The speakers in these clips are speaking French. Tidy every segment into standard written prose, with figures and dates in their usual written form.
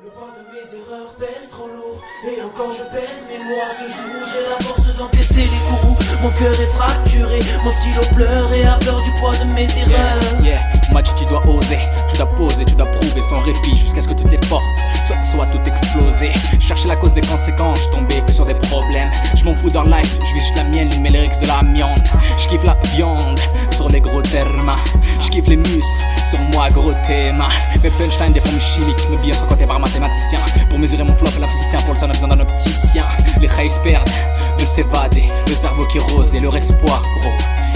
Le poids de mes erreurs pèse trop lourd. Et encore je pèse mes mots à ce jour. J'ai la force d'encaisser les coups. Mon cœur est fracturé, mon stylo pleure et a peur du poids de mes erreurs. Match, tu dois oser, tu dois poser, tu dois prouver sans répit jusqu'à ce que toutes les portes soient toutes explosées. Chercher la cause des conséquences, je tombais que sur des problèmes. Je m'en fous dans life, je vis juste la mienne, mais les lyrics de l'amiante. Je kiffe la viande sur les gros termes. Je kiffe les muscles sur moi, gros thème. Mes punchlines des formes chimiques, mes billets sont comptés par un mathématicien. Pour mesurer mon flop, la physicien, pour le son, a besoin d'un opticien. Les rails perdent, veulent s'évader, le cerveau qui rose et leur espoir, gros.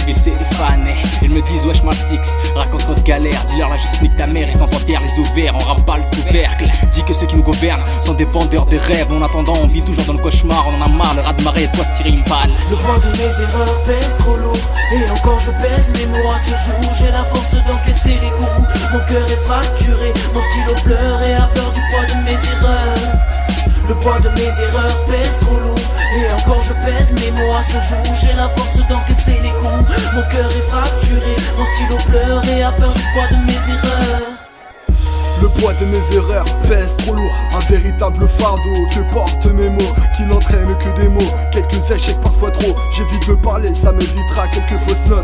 Ils s'est fané, ils me disent wesh mal six, raconte notre galère, dis-leur la justice nique ta mère, ils s'enterrent les ouverts, on rampe pas le couvercle. Dis que ceux qui nous gouvernent sont des vendeurs de rêves, en attendant on vit toujours dans le cauchemar, on en a marre, le raz de marée, toi se tirer une balle. Le poids de mes erreurs pèse trop lourd, et encore je pèse mes mots à ce jour. J'ai la force d'encaisser les coups, mon cœur est fracturé, mon stylo pleure et a peur du poids de mes erreurs. Le poids de mes erreurs pèse trop lourd, et encore je pèse mes mots à ce jour. J'ai la force d'encaisser les coups, mon cœur est fracturé, mon stylo pleure et a peur du poids de mes erreurs. Le poids de mes erreurs pèse trop lourd, un véritable fardeau que portent mes mots, qui n'entraînent que des mots, quelques échecs parfois trop. J'évite de parler, ça m'évitera quelques fausses notes.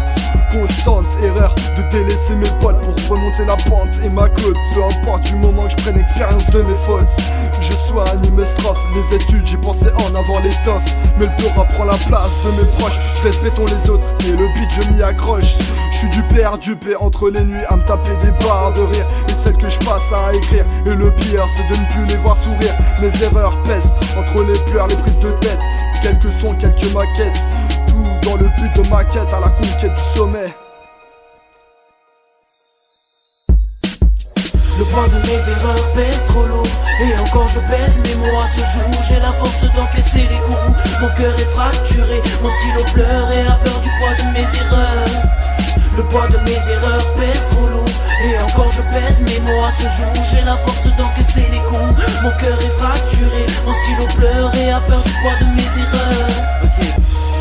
Constante erreur de délaisser mes potes pour remonter la pente et ma côte. Peu importe du moment que je prenne expérience de mes fautes. Je soigne mes strophes, les études, j'ai pensé en avoir l'étoffe, mais le peur prend la place de mes proches. Je laisse béton les autres et le beat je m'y accroche. Je suis du père du paix entre les nuits à me taper des barres de rire et celles que je passe à écrire. Et le pire c'est de ne plus les voir sourire. Mes erreurs pèsent entre les pleurs, les prises de tête. Quelques sons, quelques maquettes, tout dans le but de ma quête à la conquête du sommet. Le poids de mes erreurs pèse trop lourd, et encore je pèse mes mots à ce jour. J'ai la force d'encaisser les coups, mon cœur est fracturé, mon stylo pleure et a peur du poids de mes erreurs. Le poids de mes erreurs pèse trop lourd, et encore je pèse mes mots à ce jour. J'ai la force d'encaisser les coups, mon cœur est fracturé, mon stylo pleure et a peur du poids de mes erreurs.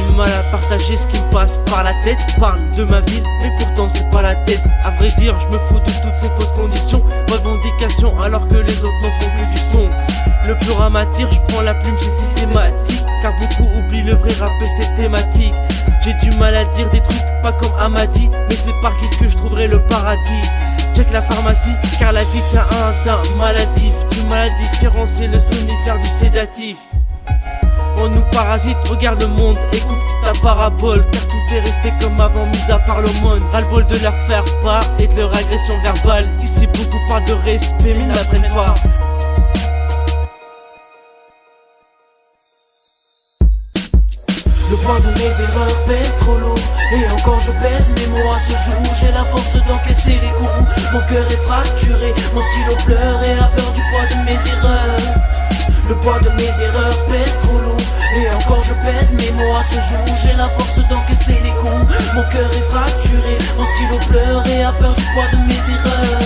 Du mal à partager ce qui me passe par la tête. Parle de ma ville, mais pourtant c'est pas la tête. À vrai dire, je me fous de toutes ces fausses conditions, revendications, alors que les autres n'en font que du son. Le plus rap m'attire, je prends la plume, c'est systématique, car beaucoup oublient le vrai rap et ses thématiques. J'ai du mal à dire des trucs pas comme Amadi, mais c'est par qui que je trouverai le paradis. Check la pharmacie, car la vie tient à un teint maladif. Du mal à différencier le somnifère du sédatif. On nous parasite, regarde le monde, écoute ta parabole, car tout est resté comme avant, mis à part l'aumône. Ras-le-bol de leur faire part et de leur agression verbale. Ici beaucoup parlent de respect, mais n'apprennent pas. Le poids de mes erreurs pèse trop lourd, et encore je pèse mes mots à ce jour. J'ai la force d'encaisser les coups, mon cœur est fracturé, mon stylo pleure et a peur du poids de mes erreurs. Le poids de mes erreurs pèse trop lourd, et encore je pèse mes mots à ce jour. J'ai la force d'encaisser les coups, mon cœur est fracturé, mon stylo pleure et a peur du poids de mes erreurs.